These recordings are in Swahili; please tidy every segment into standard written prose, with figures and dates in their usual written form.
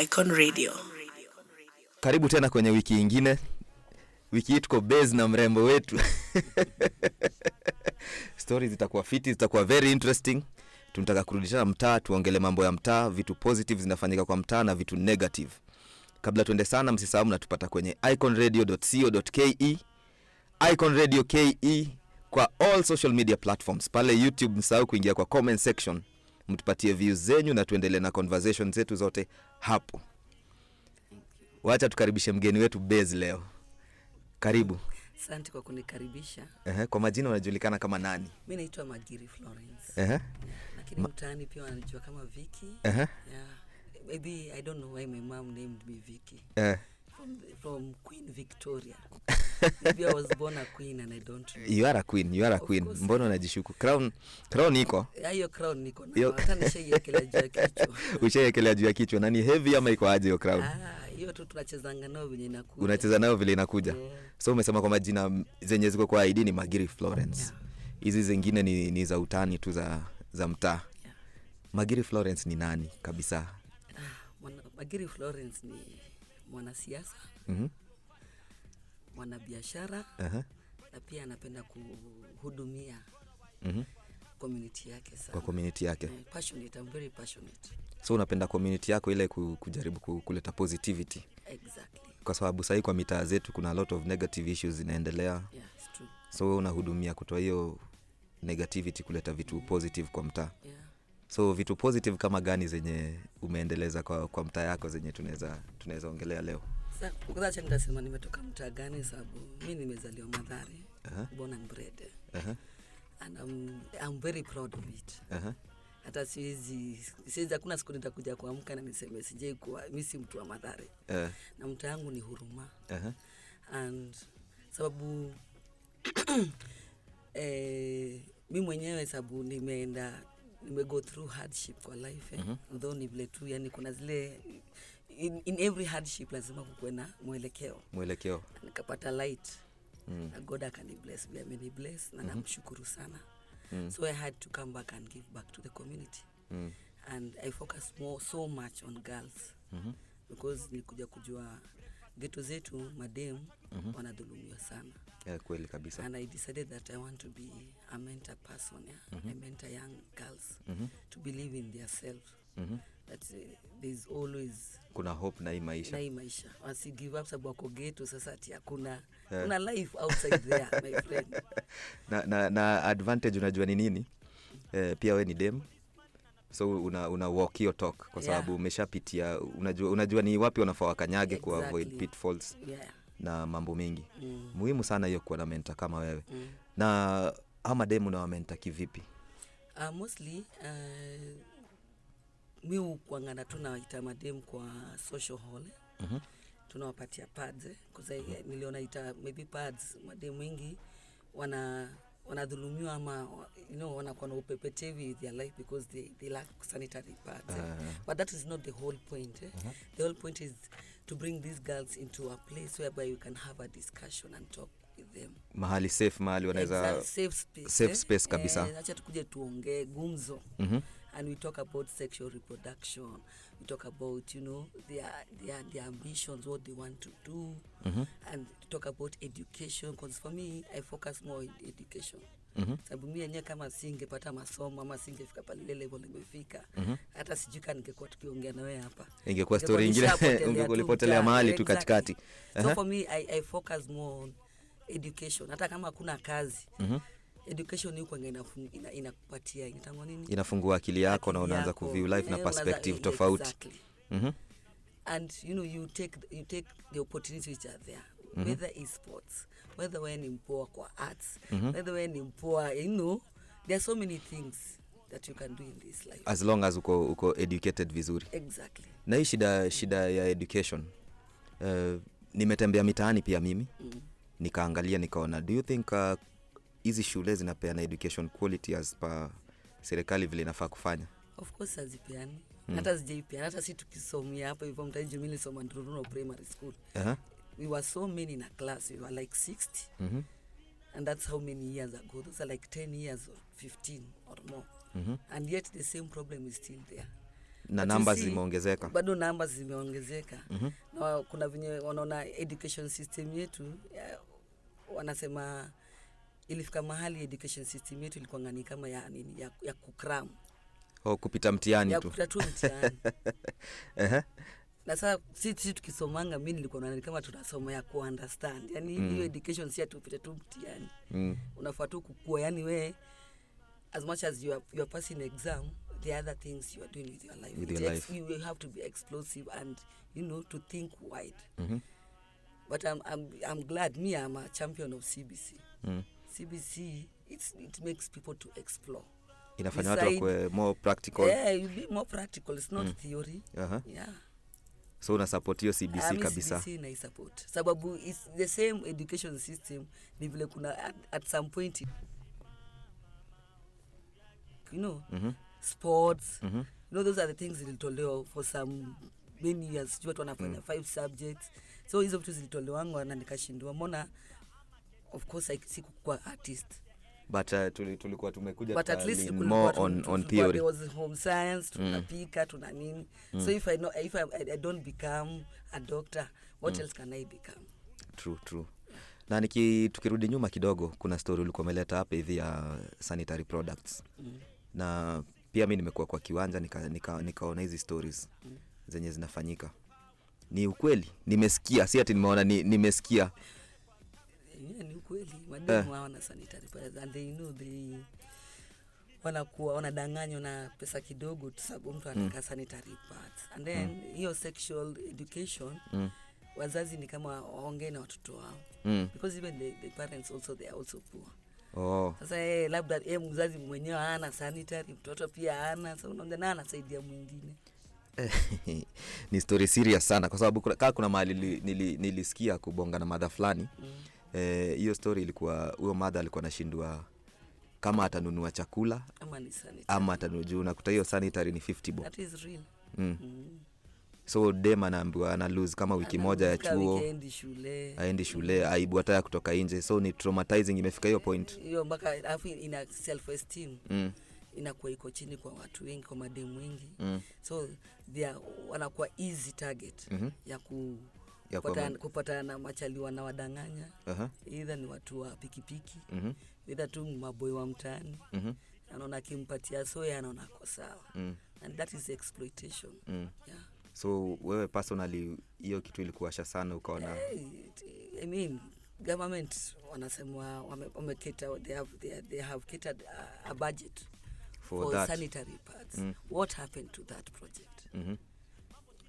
Icon Radio. Karibu tena kwenye wiki ingine. Wiki hii tuko base na mrembo wetu. Stories zitakuwa fiti, zitakuwa very interesting. Tunataka kurudisha mtaa, tuongele mambo ya mtaa, vitu positive zinafanyika kwa mtaa na vitu negative. Kabla tuende sana, msisahau mnatupata kwenye iconradio.co.ke, Icon Radio KE kwa all social media platforms. Pale YouTube msahau kuingia kwa comment section, mtupatie views zenyu na tuendelee na conversations zetu zote hapo. Wacha tukaribishe mgeni wetu Base leo. Karibu. Asante kwa kunikaribisha. Kwa majina unajulikana kama nani? Mimi naitwa Magiri Florence. Lakini mtaani pia wananijua kama Vicky. Yeah. Maybe I don't know why my mom named me Vicky. From Queen Victoria. Maybe I was born a queen and I don't know. You are a queen. Mbona unajishuku? Crown iko? Hiyo crown niko na. Hata nishaiekelea juu ya kichwa. Ushaiekelea juu ya kichwa. Nani heavy ama iko aje hiyo crown? Hiyo tu tunachezanga nao vile inakuja. Unacheza nao vile inakuja. So umesema kwa majina zenye ziko kwa ID ni Magiri Florence. Hizi zingine ni za utani tu za mtaa. Magiri Florence ni nani kabisa? Magiri Florence ni mwanasiasa. Mwanabiashara. Na pia anapenda kuhudumia community yake sana. Kwa community yake. Passionate, I'm very passionate. So unapenda community yako ile kujaribu kuleta positivity. Exactly. Kwa sababu sasa kwa mitaa zetu kuna a lot of negative issues zinaendelea. Yeah, it's true. So unahudumia kutoa hiyo negativity kuleta vitu positive kwa mtaa. Yeah. So vitu positive kama gani zenye umeendeleza kwa mtaa yako zenye tunaweza ongelea leo? Sasa kwanza nitasema nimetoka mtaa gani, sababu mimi nimezaliwa Mathare, born and bred. And I'm very proud of it. Hata siwezi hakuna siku nitakuja kuamka na niseme sijai kuwa mimi si mtu wa Mathare. Na mtaa yangu ni Huruma. And sababu mimi mwenyewe sababu nimego through hardship kwa life. Although ni vile tu yani kuna zile in every hardship lazima kuwe na mwelekeo. Nikapata light. Na God akanibless, vile amenibless na namshukuru sana. So I had to come back and give back to the community. And I focus so much on girls. Because nilikuja kujua ghetto zetu madem wanadhulumiwa sana. Kweli kabisa. And I decided that I want to be a mentor person. I mentor young girls to believe in themselves. That there's always kuna hope na hii maisha. Wasi give up sababu wako ghetto sasa ati kuna life outside there, my friend. na advantage unajua ni nini? Pia we ni dem. So una walk your talk kwa sababu umeshapitia, unajua ni wapi unafaa wakanyage ku avoid pitfalls. Na mambo mengi. Muhimu sana hiyo kuwa na mentor kama wewe. Na ama dem una mentor kivipi? Mostly mimi kuangana tunaita madem kwa social hall. Tunawapatia pads kwa niliona ita maybe pads madem wengi wanadhulumiwa ama wanakuwa na upepetevi with their life because they lack sanitary pads. But that is not the whole point. The whole point is to bring these girls into a place whereby you can have a discussion and talk with them. Mahali safe, mahali wanaweza safe space kabisa. Acha tukuje tuongee gumzo. And we talk about sexual reproduction. We talk about, their ambitions, what they want to do. And talk about education. Because for me, I focus more on education. Sababu mimi yenyewe kama singepata masomo ama singefika pale level nimefika, hata sijui ningekuwa tukiongea na wewe hapa. Ingekuwa story nyingine, ungekulipotelea mahali tu katikati. So for me, I focus more on education. Hata kama kuna kazi. Education yuko inakupatia inaitwa nini? Inafungua akili yako na unaanza kuview life na perspective tofauti. Exactly. And you take the opportunities which are there. Whether it's sports, whether we're in poor kwa arts, whether we're in poor, there are so many things that you can do in this life. As long as uko educated vizuri. Exactly. Na hii shida ya education. Nimetembea mitaani pia mimi. Nikaangalia nikaona, do you think hizi shule zinapeana education quality as per serikali vile inafaa kufanya? Of course hazipeani. Hata zijaipeana. Hata si tukisomea hapa hivyo mtaji mimi nilisoma Nduruno Primary School. We were so many in a class. We were like 60. And that's how many years ago. Those are like 10 years or 15 or more. And yet the same problem is still there. na numbers zimeongezeka. Bado numbers zimeongezeka. Na kuna venye wanaona education system yetu wanasema ilifika mahali education system yetu ilikuwa ngani kama ya kukram. Kupita mtihani tu. Ya kupita tu mtihani. Na sasa sisi tukisomanga mimi nilikuwa naona kama tunasoma ya ku-understand. Yaani hiyo education si tupita tu mtihani. Unafaa tu kukua, yani we as much as you are passing exam, the other things you are doing with your life. You will have to be explosive and to think wide. But I'm glad I'm a champion of CBC. CBC it makes people to explore. Inafanya watu kuwe more practical. You be more practical. It's not theory. Yeah. So una support hiyo CBC kabisa. CBC na support. Sababu it's the same education system ni vile kuna at some point sports. Those are the things zilitolewa for some many years. Watu wanafanya 5 subjects. So hizo vitu zilitolewa na nikashindwa. Mbona of course sikuwa artist. But tulikuwa tumekuja but at least more on theory. There was home science, tunapika, tuna nini. So if I don't become a doctor, what else can I become? True. Na tukirudi nyuma kidogo, kuna story ulikuwa umeleta hapa hivi ya sanitary products. Na pia mimi nimekuwa kwa kiwanja nikaona hizi stories zenye zinafanyika. Ni ukweli, nimesikia, si ati nimeona, nimesikia. Ni ukweli, mademu hawana sanitary pads and they wanadanganywa na pesa kidogo tu sababu mtu anataka sanitary pads. And then hiyo sexual education wazazi ni kama waongee na watoto wao. Because even the parents also, they are also poor. Sasa labda mzazi mwenyewe hana sanitary, mtoto pia hana, so unaona anasaidia mwingine. Ni story serious sana kwa sababu kuna mahali nilisikia kubonga na mother fulani. Hiyo story ilikuwa huyo mother alikuwa anashindwa kama atanunua chakula ama atanunua, unakuta hiyo sanitary ni 50 bob. That is real. So dem anaambiwa ana lose kama wiki moja ya chuo, aendi shule, aibu hata kutoka nje. So ni traumatizing, imefika hiyo point. Hiyo mpaka alafu ina self esteem. Inakuwa iko chini kwa watu wengi, kwa mademu wengi. So they wanakuwa easy target ya kupata na machali wanawadanganya. Either ni watu wa pikipiki, either tu maboy wa mtaani. Anaona kimpatia soya anaona kwa sawa. And that is exploitation. Yeah. So wewe personally hiyo kitu ilikuwasha sana ukaona? I mean, government wanasema wameketa, they have catered a budget for sanitary pads. What happened to that project?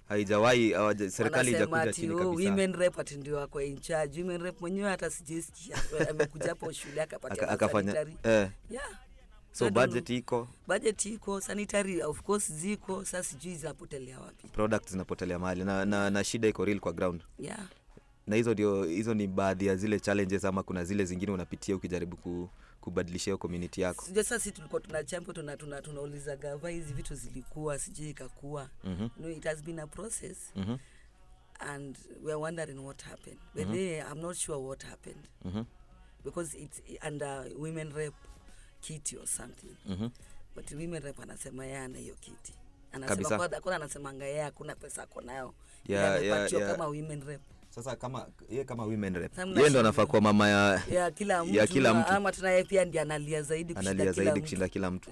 Haijawahi, serikali haijakuja chini kabisa. Women rep ndio wako in charge. Women rep mwenyewe hata sijisikia amekuja hapo shule akapatia sanitary. Yeah. So budget iko, sanitary of course ziko, sasa sijui zinapotelea wapi. Products zinapotelea mahali na shida iko real kwa ground. Yeah. Na hizo ni baadhi ya zile challenges ama kuna zile zingine unapitia ukijaribu kubadilisha community yako. Sasa sisi tulikuwa tunauliza gava hizi vitu zilikuwa sijui ikakuwa. It has been a process. And we are wondering what happened. But I'm not sure what happened. Because it's under women rep kiti or something. But women rep anasema yeye ana hiyo kiti. Anasema kwa anasemanga yeye hakuna pesa ako nayo. Yeah. Kama women rep. Sasa kama women rep, yeye ndo anafaa kwa mama ya kila mtu. Ama tunaye pia ndiye analia zaidi kushinda kila mtu.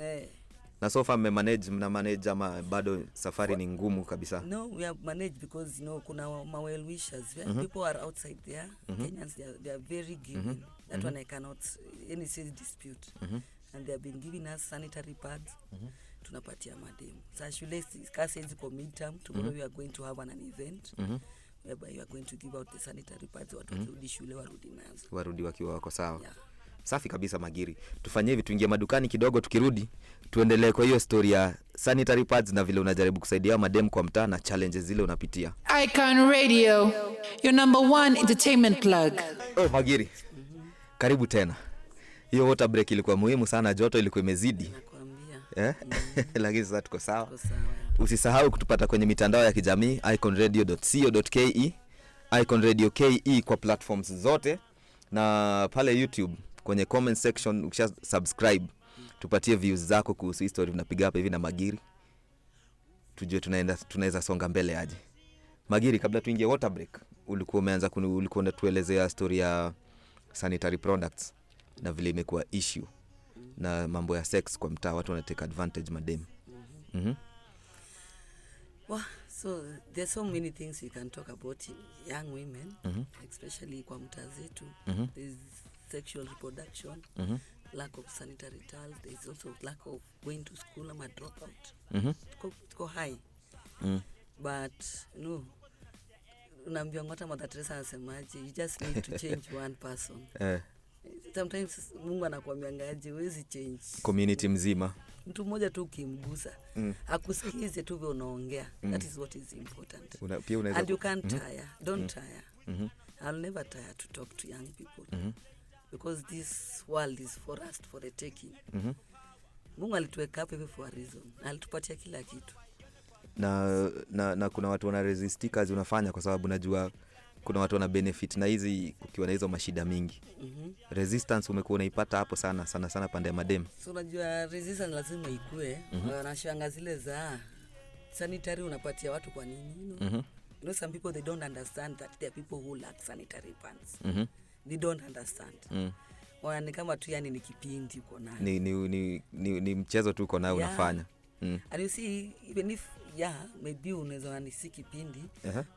Na so far mna manage ama bado safari ni ngumu kabisa? No, we have managed because kuna well wishers. People are outside there. Kenyans, they are very giving. That one I cannot any say dispute. And they have been giving us sanitary pads. Tunapatia mademu. Sasa shule kasi ziko midterm. Tomorrow we are going to have an event. Whereby you are going to give out the sanitary pads. Watu wakirudi shule warudi wakiwa wako sawa. Yeah. Safi kabisa Magiri. Tufanyie vitu, ingia madukani kidogo, tukirudi tuendelee kwa hiyo story ya sanitary pads na vile unajaribu kusaidia madem kwa mtaa na challenges zile unapitia. Icon Radio, your number 1 entertainment plug. Magiri. Karibu tena. Hiyo water break ilikuwa muhimu sana, joto ilikuwa imezidi. Nakwambia. Lakini sasa tuko sawa. Usisahau kutupata kwenye mitandao ya kijamii iconradio.co.ke, Icon Radio KE kwa platforms zote, na pale YouTube kwenye comment section ukisha subscribe tupatie views zako kuhusu history tunapiga hapa hivi na Magiri. tujue tunaweza songa mbele aje. Magiri, kabla tuingie water break, ulikuwa unatuelezea story ya sanitary products na vile imekuwa issue na mambo ya sex kwa mtaa, watu wana take advantage madem. Well, so there's so many things we can talk about young women, especially kwa mtaa zetu. There's sexual reproduction, lack of sanitary towels. There's also lack of going to school and dropout. Go high. But no, unaambia ngota Mother Teresa anasemaje, you just need to change one person. Sometimes Mungu anakuambia ngaje huwezi change community mzima. Mtu mmoja tu ukimgusa akusikize tu vile unaongea. That is what is important. And you can't tire. Don't tire. I'll never tire to talk to young people. Because this world is for us, for the taking. Mungu alituweka hapa for a reason. Alitupatia kila kitu. Na kuna watu wana resist kazi unafanya, kwa sababu najua kuna watu wana benefit na hizi ukiwa na hizo mashida mingi. Resistance umekuwa unaipata hapo sana pande ya madem. So unajua resistance lazima ikue. Wanashanga zile za sanitary unapatia watu kwa nini? You know some people they don't understand that there are people who lack sanitary pants. They don't understand. Ni kama tu yani ni kipindi uko nayo. Ni mchezo tu uko nayo unafanya. And you see, even if maybe unaweza ni si kipindi,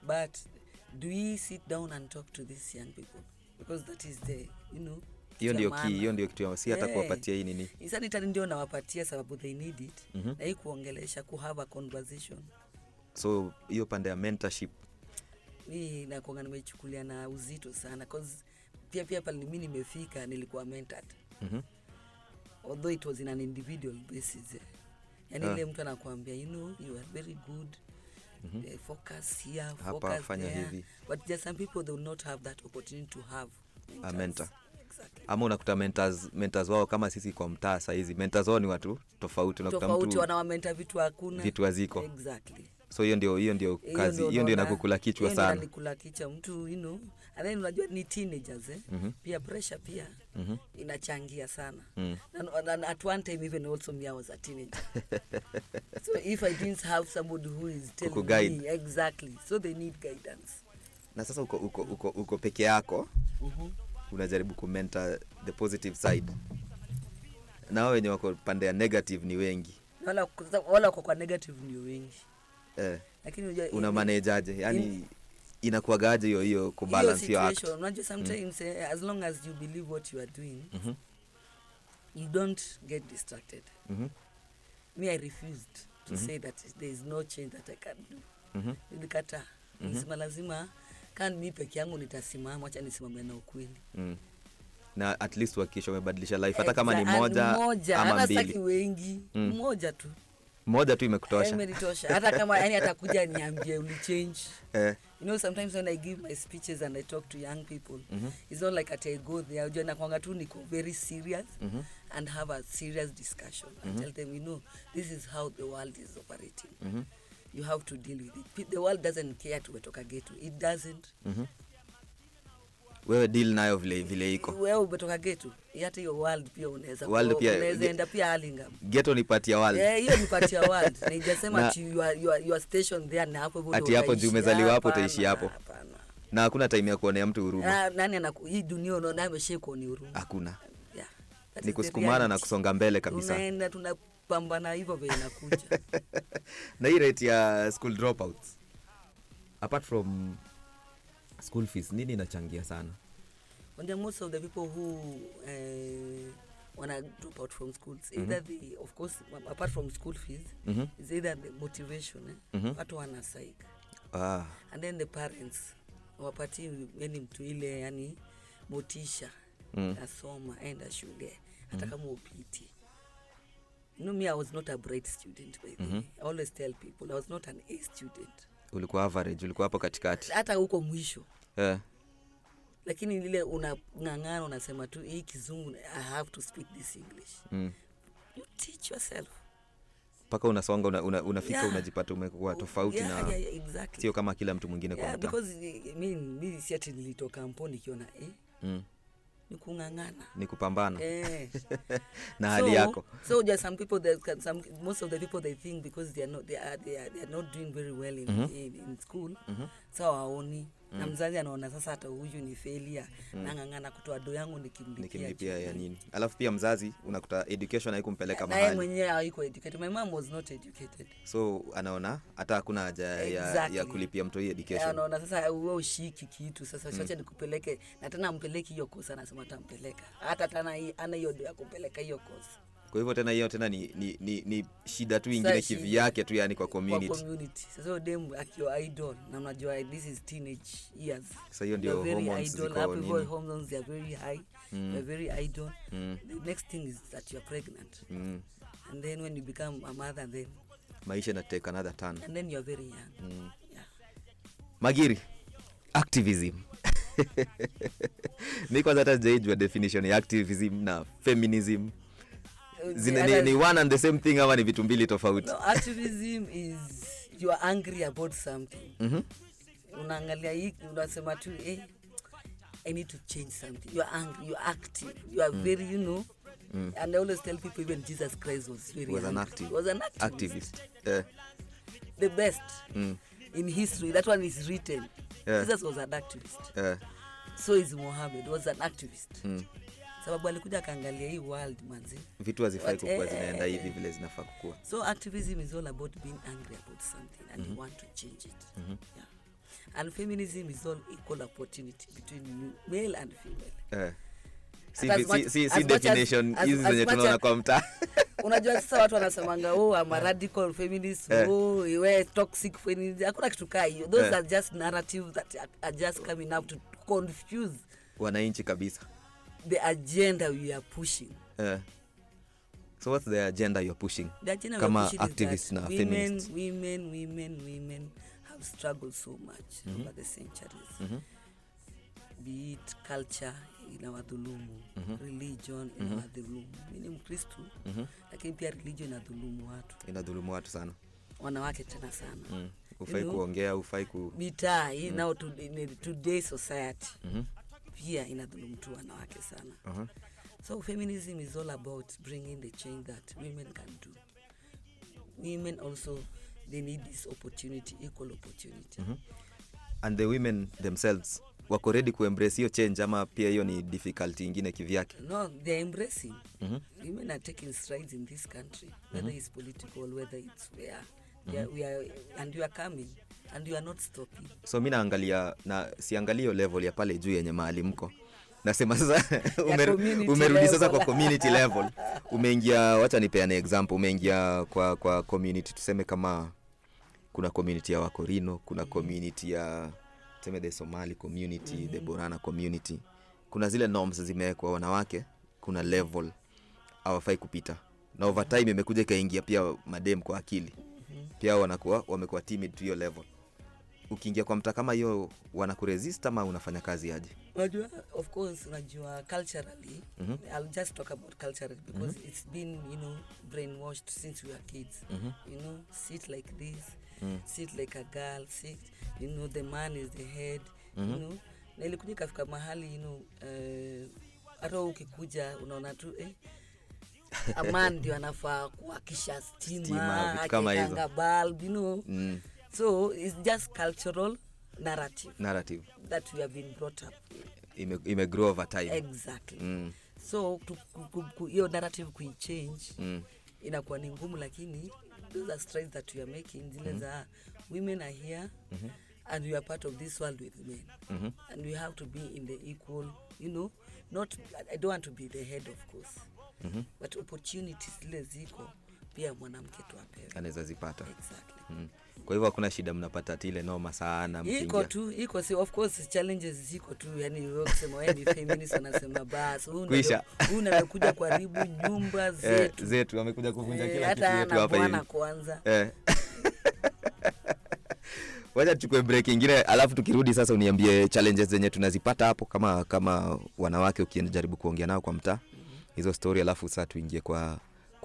but do we sit down and talk to these young people? Because that is the, hiyo ndio kitu si hata kuwapatia hii nini. Sanitary ndio nawapatia sababu they need it. Na hii kuongelesha, have a conversation. So hiyo pande ya mentorship ni na kuanga nimechukulia na uzito sana, because pia pale mimi nimefika nilikuwa mentored. Although it was in an individual basis. Yani ile mtu anakuambia you are very good. Focus here, focus there. Hivi. But there are some people they will not have that opportunity to have a mentor. Exactly. Ama unakuta mentors wao kama sisi kwa mtaa sasa hizi. Mentors wao ni watu tofauti, unakuta mtu wanawamenta vitu hakuna. Vitu haziko. Exactly. So hiyo ndio kazi, hiyo ndio inakukula kichwa sana. Hiyo inakula kichwa mtu, and then unajua ni teenagers pia pressure pia inachangia sana. And at one time even also me I was a teenager. So if I didn't have somebody who is telling me exactly, so they need guidance. Na sasa uko peke yako, unajaribu kumentor the positive side. Na wenye wako pande ya negative ni wengi. Wala kwa negative ni wengi. Lakini unajua una manage aje? Yani inakuagaje hiyo ku balance your act? Unajua sometimes as long as you believe what you are doing, you don't get distracted. Me I refused to say that there is no change that I can do. Nilikata. Lazima kan mimi peke yangu nitasimama, acha nisimame na ukweli. Na at least wakisha umebadilisha life hata kama ni moja ama mbili. Hata wengi, moja tu imekutosha. Imenitosha. Hata kama yani atakuja niambie uli change. Sometimes when I give my speeches and I talk to young people, it's not like I go there unajua na kwanga tu niko very serious and have a serious discussion. I tell them, this is how the world is operating. You have to deal with it. The world doesn't care to wetoka ghetto. It doesn't. Wewe deal nayo vile iko. Wewe umetoka ghetto. Hata hiyo world pia unaweza enda pia Alingam. Ghetto ni part ya world. Hiyo ni part ya world. Na inasema you are station there na hapo hivyo. Ati hapo umezaliwa hapo utaishi hapo. Na hakuna time ya kuonea mtu huruma. Nani hii dunia unaona amesheko ni huruma. Hakuna. Ni kusukumana na kusonga mbele kabisa. Tunaenda tunapambana hivyo vile inakuja. Na hii rate ya school dropouts, apart from school fees, nini inachangia sana? When most of the people who wanna drop out from schools, either of course apart from school fees, is either the motivation, watu wana psych. And then the parents wapati yani mtu ile yani motisha, asoma enda shule hata kama upiti. Me, I was not a bright student by the way. I always tell people I was not an A student. Ulikuwa average, ulikuwa hapo katikati. Hata huko mwisho. Lakini ile unang'ang'ana unasema tu hii kizungu I have to speak this English. You teach yourself. Paka unasonga unafika unajipata umekuwa tofauti na exactly. Sio kama kila mtu mwingine kwa mtaa. Because mimi si ati nilitoka Mponi kiona ni kungangana, ni kupambana na hali yako. So there are some people most of the people they think because they are not doing very well in school, so waoni na mzazi anaona sasa hata huyu ni failure, nangangana kutoa do yangu nikimlipia ya nini. Alafu pia mzazi unakuta education haikumpeleka mahali. Na yeye mwenyewe haiko educated. My mom was not educated. So anaona hata hakuna haja ya kulipia mtu education. Anaona sasa wewe ushiki kitu sasa acha nikupeleke, na tena mpeleki hiyo kosa, anasema atampeleka. Hata tena ana hiyo ya kupeleka hiyo kosa. Kwa hivyo tena hiyo tena ni shida tu ingine kivi yake tu, yani kwa community. Sasa dem akiwa idol na unajua this is teenage years. Sasa hiyo ndio hormones ziko nini. People hormones are very high. They're very idol. The next thing is that you're pregnant. And then when you become a mother, then maisha na take another turn. And then you're very young. Yeah. Magiri, activism. Ni kwanza hata sijajua definition ya activism na feminism. Ni one and the same thing ama ni vitu mbili tofauti? No, activism is you are angry about something. Unaangalia hii unasema tu I need to change something. You are angry, you are active, you are very, you know. And I always tell people even Jesus Christ was very was an activist. The best in history. That one is written. Jesus was an activist. So is Muhammad was an activist. Sababu alikuja kaangalia hii world manzi. Vitu hazifai kukua zinaenda hivi vile zinafaa kukua. So activism is all about being angry about something and you want to change it. Yeah. And feminism is all equal opportunity between male and female. Si definition hizi zenye tunaona kwa mtaa. Unajua sasa watu wanasemanga I'm a radical feminist, we toxic feminist. Hakuna kitu kai hiyo. Those are just narratives that are just coming up to confuse wananchi kabisa. The agenda we are pushing. So what's the agenda you're pushing? The agenda kama pushing activists na feminists. Women have struggled so much over the centuries. Be it culture inawadhulumu, religion inawadhulumu. Mimi ni Mkristo, lakini pia religion inadhulumu watu sana. Wanawake tena sana. Ufai kuongea, ufai mitaa now today society. Pia inadhulumu tu wanawake sana. So feminism is all about bringing the change that women can do. Women also, they need this opportunity, equal opportunity. And the women themselves wako ready ku embrace hiyo change ama pia hiyo ni difficulty ingine kivyake? No, they're embracing. Women are taking strides in this country, whether it's political, whether it's where. We are, and you are coming and you are not stopping. So mimi naangalia na siangalio level ya pale juu yenye mahali mko. Nasema sasa umerudi sasa kwa community level. Umeingia, wacha nipeane example, umeingia kwa community, tuseme kama kuna community ya Wakorino, kuna community ya tuseme the Somali community, the Borana community. Kuna zile norms zimewekwa wanawake, kuna level hawafai kupita. Na over time imekuja kaingia pia madem kwa akili. Pia wamekuwa timid to your level. Ukiingia kwa mtaa kama hiyo wanakuresist ama unafanya kazi aje? Unajua, of course, unajua culturally, I'll just talk about culturally because it's been, brainwashed since we were kids. Sit like this, sit like a girl, sit, the man is the head, na ilikuja kafika mahali, hata ukikuja unaona tu a man ndio anafaa kuwakisha stima, akikanga bulb, So it's just cultural narrative that we have been brought up with. Ime grow over time. Exactly. So hiyo narrative kuichange inakuwa ni ngumu, lakini those are strides that we are making. Zile za women are here and we are part of this world with men. And we have to be in the equal, not, I don't want to be the head of course. But opportunities zile ziko pia mwanamke tu apewe. Anaweza zipata. Exactly. Kwa hivyo hakuna shida mnapata ile noma sana mkingia. Iko si of course challenges ziko tu, yani wewe kusema wewe ni feminist unasema basi unakuja kuharibu nyumba zetu wamekuja kuvunja kila kitu yetu hapa hivi. Hata kwanza. Wacha tuchukue break nyingine alafu tukirudi sasa uniambie challenges zenye tunazipata hapo kama wanawake ukijaribu kuongea nao kwa mtaa. Hizo story alafu sasa tuingie kwa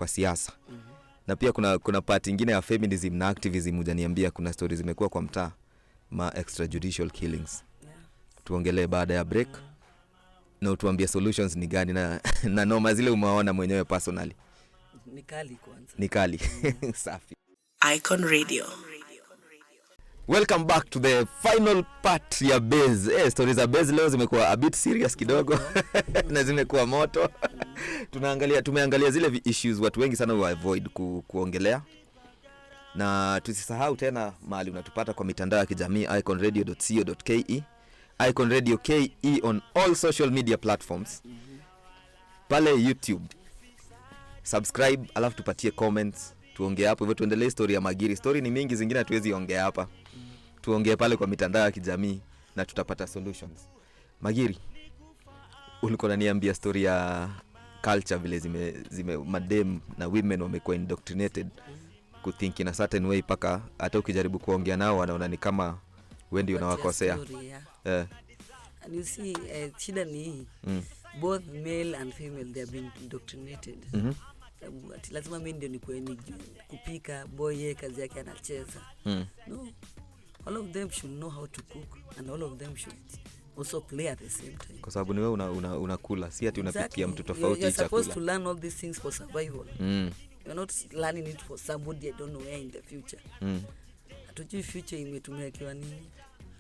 siasa. Na pia kuna part nyingine ya feminism na activism hujaniambia kuna stories zimekuwa kwa mtaa, ma extrajudicial killings. Tuongelee baada ya break. na utuambie solutions ni gani na noma zile umeona mwenyewe personally. Ni kali kwanza. Ni kali. Safi. Icon Radio. Welcome back to the final part ya Base. Stories za Base leo zimekuwa a bit serious kidogo na zimekuwa moto. Tumeangalia zile issues watu wengi sana avoid kuongelea. Na tusisahau tena mahali unatupata kwa mitandao ya kijamii iconradio.co.ke, Icon Radio KE on all social media platforms. Pale YouTube. Subscribe, alafu tupatie comments, tuongee hapo hivyo, tuendelee story ya Magiri. Story ni mingi, zingine hatuwezi ongea hapa. Tuongee pale kwa mitandao ya kijamii na tutapata solutions. Magiri, ulikuwa unaniambia story ya culture vile zime madem na women wamekuwa indoctrinated ku think in a certain way, paka hata ukijaribu kuongea nao wanaona ni kama wewe ndio unawakosea. And you see, shida ni both male and female, they have been indoctrinated. Lazima mimi ndio nikuwe kupika, boy kazi yake anacheza. No, all of them should know how to cook, and all of them should also play at the same time. Kwa sababu ni wewe unakula, si ati unapikia mtu tofauti chakula. You're supposed to chakula. learn all these things for survival. You're not learning it for somebody I don't know where in the future. Hatujui future imetumekiwa nini.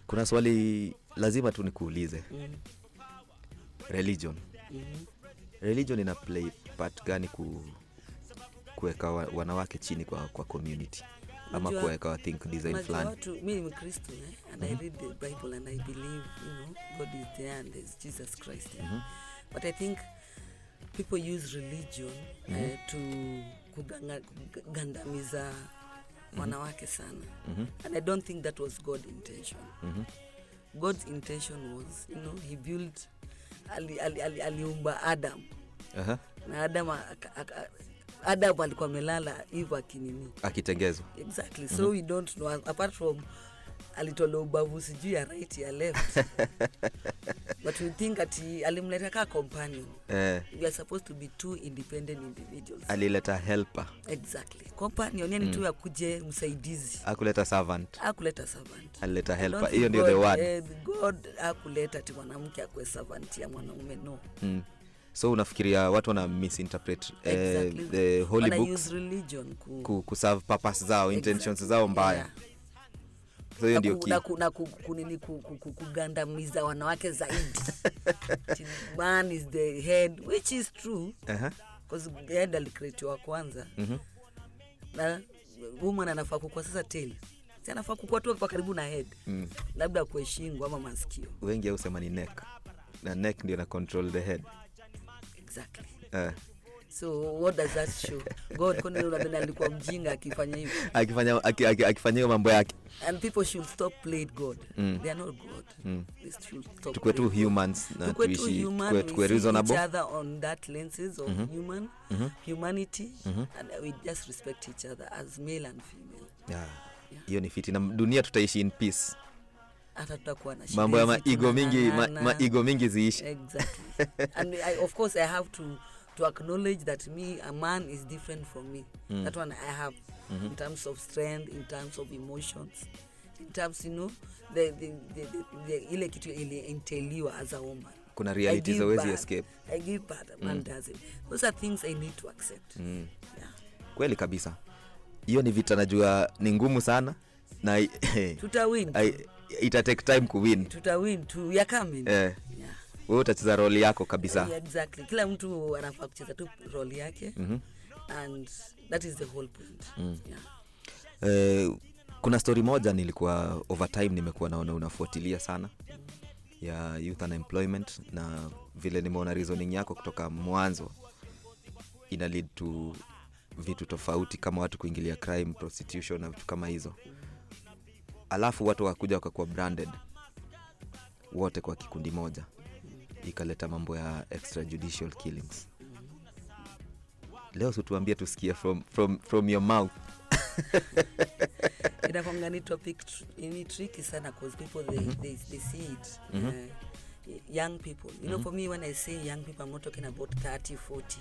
Kuna swali lazima tu nikuulize. Religion. Religion ina play part gani kuweka wanawake chini kwa community? Ama kuweka think design plan. Mimi ni Mkristo, and I read the Bible and I believe, God is there and there's Jesus Christ. But I think people use religion to kugandamiza wanawake sana. And I don't think that was God's intention. God's intention was, he built aliumba Adam. Na Adam alikuwa amelala hivyo akitengezwa. Exactly. So we don't know, apart from alitolewa ubavu sijui ya right ya left. But we think ati alimleta kama companion. We are supposed to be two independent individuals. Alileta helper. Exactly. Companion yani tu akuje msaidizi. Akuleta servant. Alileta helper. Hiyo ndio the word. God akuleta ati mwanamke akwe servant ya mwanaume, no. So unafikiria watu wana misinterpret the holy books, use religion ku serve purpose zao, intentions zao mbaya. So hiyo ndio kugandamiza wanawake zaidi. Man is the head, which is true. Because head alicreatiwa kwanza. Na woman anafaa kukua sasa tail. Si anafaa kukua tu kwa karibu na head. Labda kwa shingo ama masikio. Wengi husema ni neck. Na neck ndio na control the head. Exactly. So what does that show? God kwani unadhani alikuwa mjinga akifanya hivyo? Akifanya mambo yake. And people should stop playing God. They are not God. They should stop. Tukwe tu humans na tuishi tukwe reasonable. Each other on that lenses of humanity, and we just respect each other as male and female. Hiyo ni fiti na dunia tutaishi in peace. Hata tutakuwa na shida. Mambo ya ego mingi ziishi. Exactly. And of course I have to acknowledge that a man is different from me. That one I have in terms of strength, in terms of emotions, in terms the ile kitu ile inteliwa as a woman. Kuna realities always escape. I give part, a man doesn't. Those are things I need to accept. Kweli kabisa. Hiyo ni vita najua ni ngumu sana na tutawin. Ita take time kuwin. Tutawin tu, we are coming. Wewe utacheza role yako kabisa. Exactly. Kila mtu anafaa kucheza tu role yake. And that is the whole point. Kuna story moja nilikuwa over time nimekuwa naona unafuatilia sana ya youth unemployment, na vile nimeona reasoning yako kutoka mwanzo ina lead to vitu tofauti kama watu kuingilia crime, prostitution na vitu kama hizo. Alafu watu wakuja wakakuwa branded wote kwa kikundi moja, ikaleta mambo ya extrajudicial killings. Leo tuambie tusikie from your mouth. Inakwanga ni topic ni tricky sana because people they see it. Young people, for me when I say young people, I'm not talking about 30, 40.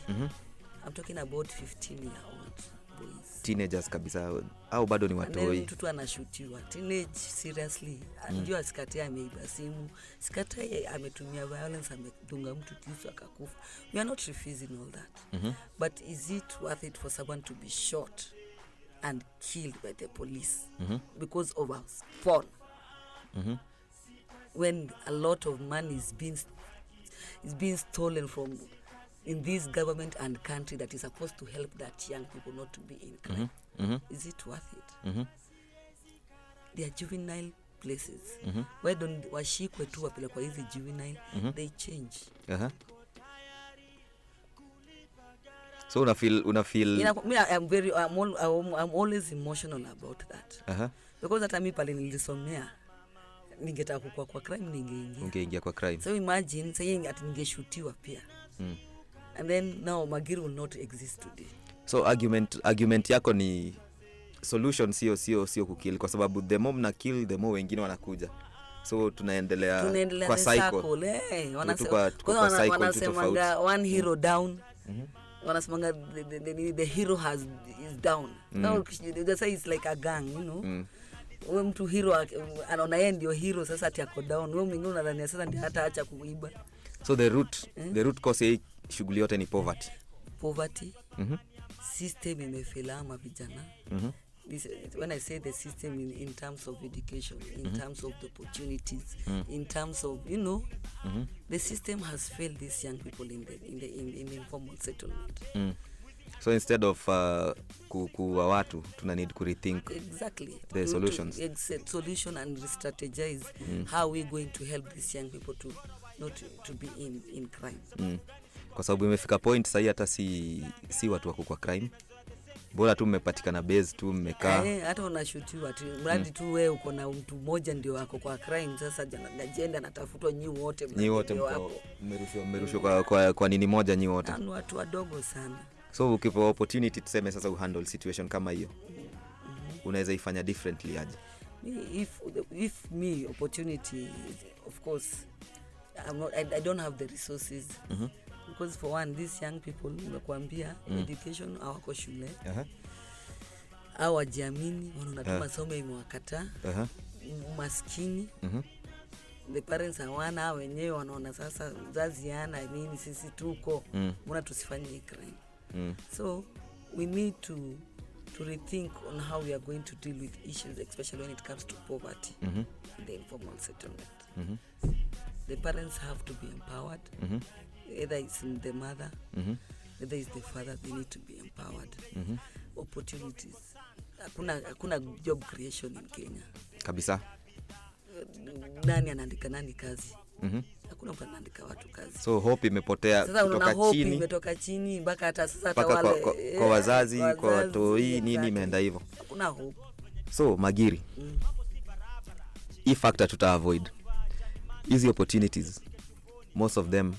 I'm talking about 15-year-olds. boys, teenagers kabisa au bado ni watoi. Mtu anashutiwa teenage, seriously. Ndio asikatai ameiba simu, sikatai ametumia violence, amedunga mtu kisu akakufa. We are not refusing all that. But is it worth it for someone to be shot and killed by the police because of a phone? When a lot of money is being stolen from in this government and country that is supposed to help that young people not to be in crime. Is it worth it? They are juvenile places. Why don't washikwe tu wapelekwa hizi juvenile? They change. So una feel I'm always emotional about that. Because hata mimi pale nilisomea ningetaka kukua kwa crime ningeingia kwa crime. So imagine saying ati ningeshutiwa pia. And then now Magiri will not exist today. So argument yako ni solution sio kukill, kwa sababu the more na kill the more wengine wanakuja. So tunaendelea kwa cycle. Wanasema one hero down. Wanasema the hero is down. Now they say it's like a gang, you know. Wewe mtu hero anaona yeye ndio hero, sasa ati ako down. Wewe mwingine unadhani sasa ndio hataacha kuiba. So the root cause shughuli yote ni poverty. System imefilama vijana. When I say the system in terms of education, in terms of the opportunities, in terms of, you know, the system has failed these young people in the informal settlement. So instead of kuwa watu, tuna need to rethink exactly the solutions. Solution and strategize how we going to help these young people to not to be in crime. Kwa sababu imefika point sasa hata si watu wako kwa crime. Bora tu mmepatikana base tu mmekaa. Hata unashutiwa tu mradi tu wewe uko na mtu mmoja ndio wako kwa crime, sasa agenda natafutwa nyi wote mmerushwa kwa nini moja nyi wote. Ni watu wadogo sana. So ukipewa opportunity tuseme sasa uhandle situation kama hiyo, unaweza ifanya differently aje? If me opportunity, of course I don't have the resources. Because for one, these young people nimekuambia education hawako shule. Hawajiamini, wanaona masomo imewakataa. Maskini. The parents hawana, wenyewe wanaona sasa mzazi hana nini, sisi tuko. Mbona tusifanye crime? So we need to rethink on how we are going to deal with issues, especially when it comes to poverty in the informal settlement. The parents have to be empowered. Either it's the mother, either it's the father, they need to be empowered. Opportunities. Hakuna job creation in Kenya. Kabisa. Nani anaandika nani kazi? Hakuna mtu anaandika watu kazi. So hope imepotea kutoka chini. Imetoka chini mpaka hata sasa kwa wazazi, kwa watoi nini imeenda hivyo. Hakuna hope. So Magiri. Hii factor tuta avoid. Easy opportunities. Most of them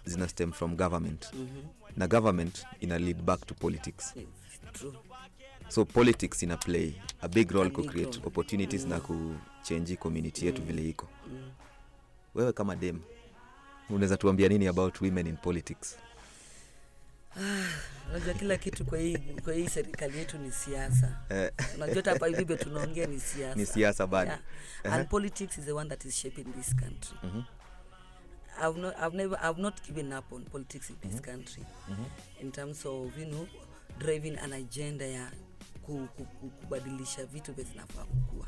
zina stem from government. Na government ina lead back to politics. True. So politics ina play a big role to create opportunities na ku change community yetu vile iko. Wewe kama dem unaweza tuambia nini about women in politics? Unajua kila kitu kwa hii serikali yetu ni siasa. Unajua hapa hivi tunaongea ni siasa. Ni siasa bado. And politics is the one that is shaping this country. I've not given up on politics in this country. In terms of, you know, driving an agenda ya kubadilisha vitu vile zinafaa kukua.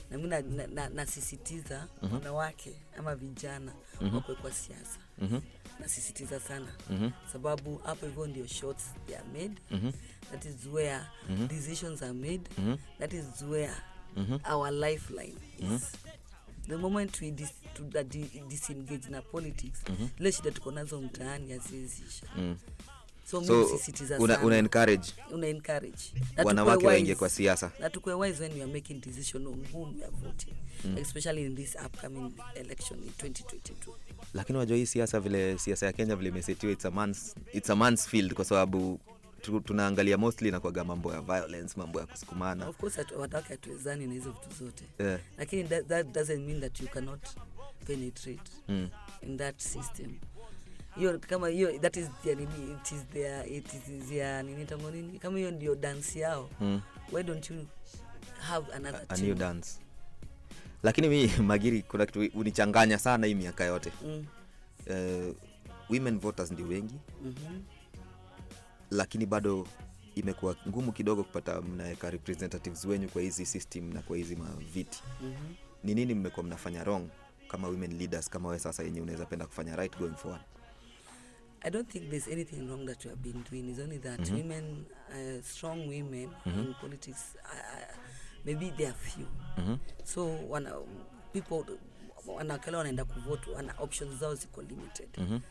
Na mimi nasisitiza wanawake ama vijana wako kwa siasa. Nasisitiza sana. Sababu hapo hivyo ndio shots they are made. That is where decisions are made. That is where our lifeline is. The moment we disengage na politics, ile shida tuko nazo mtaani haziisha. So una encourage wanawake waingie kwa siasa. Na tukue wise when we are making decision on whom we are voting, especially in this upcoming election in 2022. Lakini wajua hii siasa ya Kenya vile imesetiwa, it's a man's field, kwa sababu tunaangalia mostly na kwa mambo ya violence, mambo ya kusukumana. Of course wataka hatuwezani na hizo vitu zote. Lakini that doesn't mean that you cannot penetrate in that system. hiyo kama hiyo that is their it is their nini tango nini kama hiyo ndio dance yao. Why don't you have another new dance? Lakini mimi Magiri, kuna kitu unichanganya sana hii miaka yote. Women voters ndio wengi. Lakini bado imekuwa ngumu kidogo kupata mnaweka representatives wenyu kwa hizi system na kwa hizi maviti. Ni nini mmekuwa mnafanya wrong kama women leaders, kama wewe sasa yenyewe unaweza penda kufanya right going forward? I don't think there's anything wrong that we have been doing. It's only that women, strong women in politics, maybe they are few. So people wanakala wanaenda kuvote, options zao ziko limited.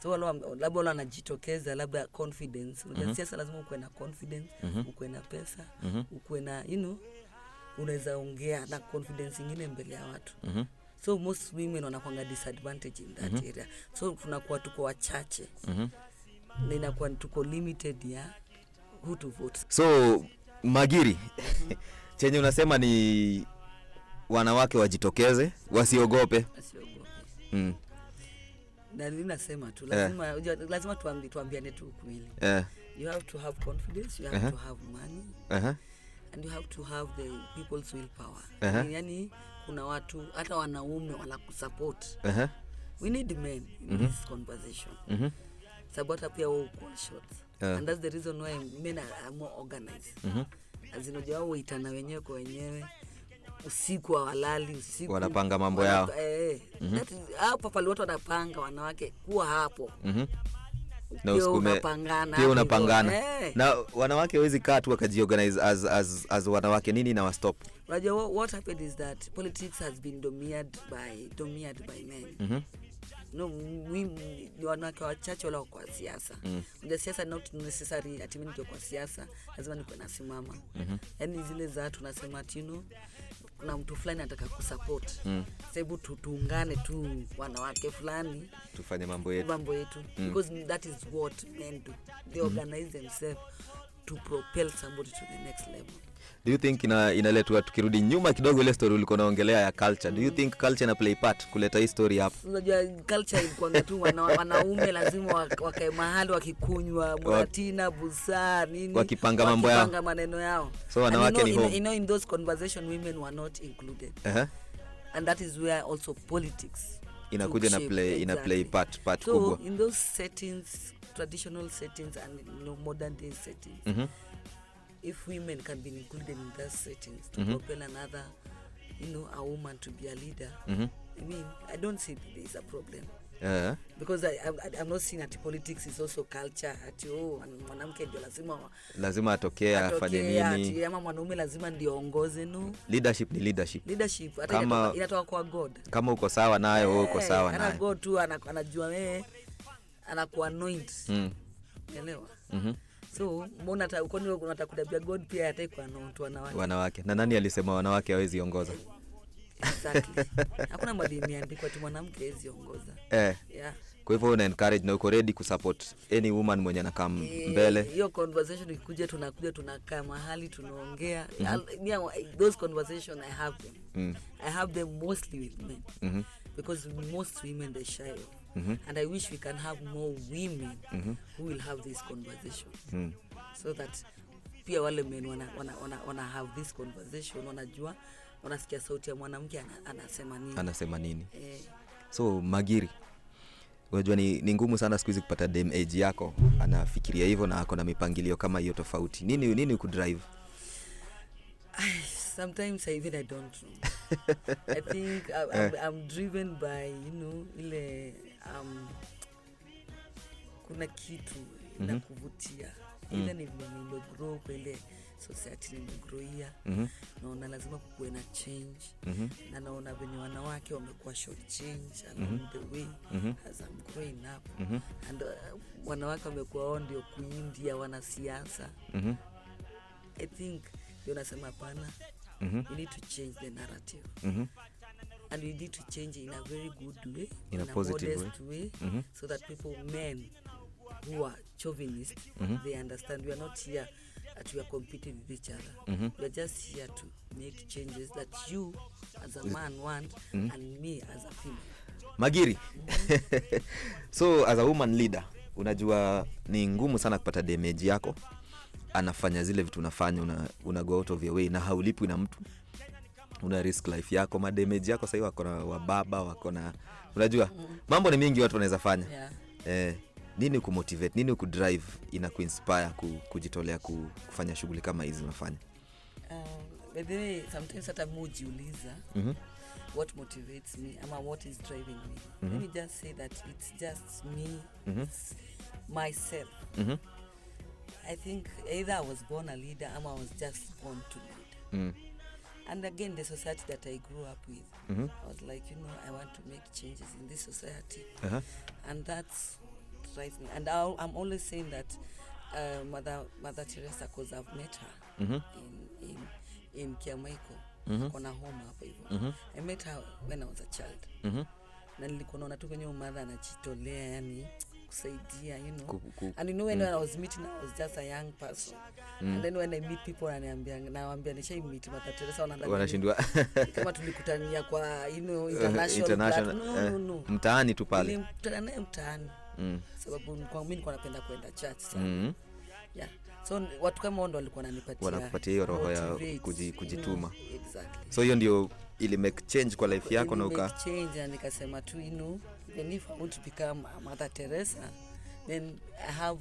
So labda wanajitokeza, labda confidence. Unajua siasa lazima uwe na confidence, uwe na pesa, uwe na unaweza ongea na confidence nyingine mbele ya watu. So most women wanakuwa disadvantage in that area. So tunakuwa tuko wachache. Na inakuwa tuko limited ya who to vote. So Magiri, chenye unasema ni wanawake wajitokeze, wasiogope. Na ninasema tu lazima tuambiane tu kweli. You have to have confidence, you have to have money. And you have to have the people's willpower. Yani kuna watu hata wanaume wanakusupport. We need men in this conversation. Sababu pia wao call shots. And that's the reason why men are more organized. Azinojua wao itana wenyewe kwa wenyewe. Usiku walali, usiku wanapanga mambo yao. Hapo pale watu wanapanga, wanawake kuwa hapo. Na usikume pia unapangana. Na wanawake hawezi kaa tu wakajiorganize as wanawake, nini na stop? Unajua what happened is that politics has been dominated by men. No, ni wanawake wachache wala kwa siasa. Unajua siasa not necessary ati mimi niko kwa siasa lazima niko nasimama. Yaani zile za tunasema kuna mtu fulani anataka kusupport. Sababu tuungane tu wanawake fulani tufanye mambo yetu. Because that is what men do. They organize themselves to propel somebody to the next level. Do you think inaletwa tukirudi nyuma kidogo ile story ulikuwa unaongelea ya culture? Do you think culture ina play part kuleta hii story hapo? Unajua culture ilikuwa tu wanaume lazima wakae mahali wakikunywa muratina busaa nini wakipanga mambo yao, wakipanga maneno yao. So wanawake ni home. In those conversation women were not included. And that is where also politics inakuja na play part so kubwa. So in those settings, traditional settings and modern day settings, if women can be included in those settings to propel another, a woman to be a leader, I mean, I don't see there is a problem. Because I'm not seeing that politics is also culture. Ati mwanamke ndio lazima atokee afanye nini? Ama mwanaume lazima ndio aongoze Leadership ni leadership. Hata inatoka kwa God. Kama uko sawa nayo wewe uko sawa nayo. Ana God tu anajua wewe anakuanoint. Elewa? So mbona hata uko ni unataka kudabia God pia ataikuwa wanawake. Na nani alisema wanawake hawezi ongoza? Exactly. Hakuna mahali imeandikwa tu mwanamke hawezi ongoza. Kwa hivyo una encourage na uko ready kusupport any woman mwenye anakaa mbele. Hiyo conversation ikikuja tunakaa mahali tunaongea. Those conversation I have them. I have them mostly with men. Because most women they shy. And I wish we can have more women who will have this conversation. So that pia wale men wana have this conversation, wanajua, wanasikia sauti ya mwanamke anasema nini. So Magiri, unajua ni ngumu sana siku hizi kupata dem age yako anafikiria hivyo na ako na mipangilio kama hiyo tofauti. Nini ku drive? Sometimes I don't know. I think I'm driven by ile kuna kitu na kuvutia. Ile nimegrow kwa ile society nimegrowia. Naona lazima kuwe na change. Na naona venye wanawake wamekuwa short change along the way as I'm growing up. And wanawake wamekuwa ndio kuindia wanasiasa. I think you nasema pana. You need to change the narrative. And we need to change in a very good way, in a positive way. So that men who are chauvinist, they understand we are not here we are competing with each other. We are just here to make changes that you as a man want and me as a female. Magiri. So as a woman leader, unajua ni ngumu sana kupata damage yako. Anafanya zile vitu unafanya, una go out of your way na haulipwi na mtu. Una risk life yako, ma damage yako sasa wako na wababa, wako na unajua mambo ni mingi watu wanaweza fanya. Nini kumotivate, nini kudrive, ina kuinspire kujitolea kufanya shughuli kama hizi unafanya? By the way, sometimes hata mujiuliza what motivates me ama what is driving me. Let me just say that it's just me, it's myself. I think either I was born a leader or I was just born to lead. And again, the society that I grew up with, I was like, I want to make changes in this society. And that's drives me. And I'm always saying that Mother Teresa, because I've met her in Kiamaiko, kona home hapa hivyo. I met her when I was a child. Na nilikuwa naona tu kwenye mother anajitolea, yani kusaidia, and when I was meeting, I was just a young person. And then when I meet people nawaambia nisha meet Mother Teresa, wanashindwa kama tulikutania kwa international no. Mtaani tu pale. Mtaani. Sababu kwa mimi nilikuwa napenda kwenda church sana. So watu kama wao walikuwa wanakupatia hiyo roho ya kujituma. Exactly. So hiyo ndio ili make change kwa life yako na change, and nikasema tu even if I want to become a Mother Teresa, then I have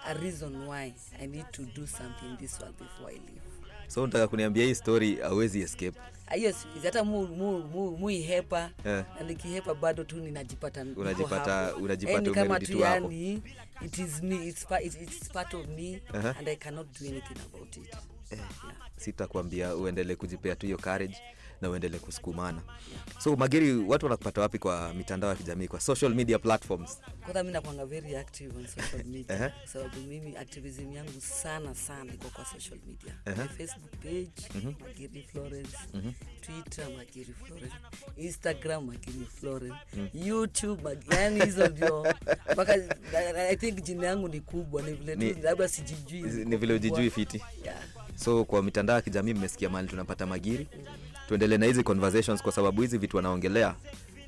a reason why I need to do something in this world before I leave. So unataka kuniambia hii story hauwezi escape? Yes, hata mu hepa, na nikihepa bado tu ninajipata unajipata umerudi tu hapo. It is me, it's part of me, and I cannot do anything about it. Sitakwambia uendelee kujipea tu hiyo courage na uendelee kusukumana. So Magiri, watu wanakupata wapi kwa mitandao ya kijamii, kwa social media platforms? Kwanza mimi nakuanga very active on social media. Sababu mimi activism yangu sana iko kwa social media. My Facebook page, Magiri Florence, Twitter Magiri Florence, Instagram Magiri Florence, YouTube yani hizo ndio. Mpaka I think jina yangu ni kubwa, ni vile tu labda sijijui. Ni vile ujijui fiti. So kwa mitandao ya kijamii mmesikia mahali tunapata Magiri. Tuendelee na hizi conversations kwa sababu hizi vitu wanaongelea.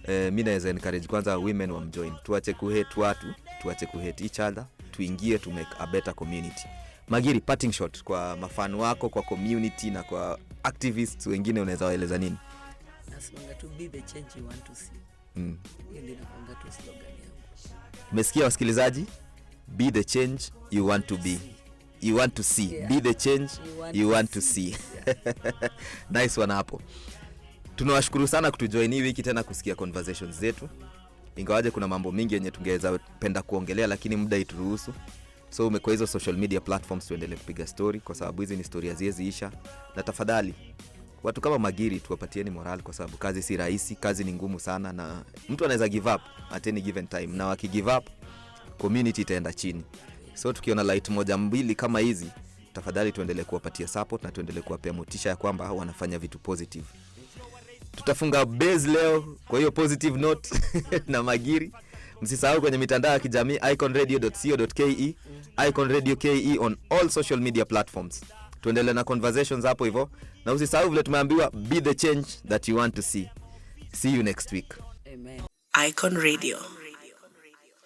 Mimi naweza encourage kwanza women wamjoin. Tuache kuhate watu, tuache kuhate each other, tuingie to make a better community. Magiri, parting shot kwa mafan wako, kwa community na kwa activists wengine unaweza waeleza nini? Nasema to be the change you want to see. Hiyo ndio nakwanga tu slogan yangu. Umesikia wasikilizaji? Be the change you want to be. You want to see. Be the change you want to see. Nice one hapo. Tunawashukuru sana kutujoin hii wiki tena kusikia conversations zetu. Ingawaje kuna mambo mingi yenye tungeweza penda kuongelea lakini muda ituruhusu. So umekuwa hizo social media platforms tuendelee kupiga story kwa sababu hizi ni story haziisha. Na tafadhali watu kama Magiri tuwapatieni moral kwa sababu kazi si rahisi, kazi ni ngumu sana na mtu anaweza give up at any given time. Na waki give up, community itaenda chini. So tukiona light moja mbili kama hizi, tafadhali tuendelee kuwapatia support na tuendelee kuwapea motisha ya kwamba wanafanya vitu positive. Tutafunga base leo kwa hiyo positive note na Magiri. Msisahau kwenye mitandao ya kijamii iconradio.co.ke, Icon Radio KE on all social media platforms. Tuendelee na conversations hapo hivyo. Na usisahau vile tumeambiwa, be the change that you want to see. See you next week. Amen. Icon Radio.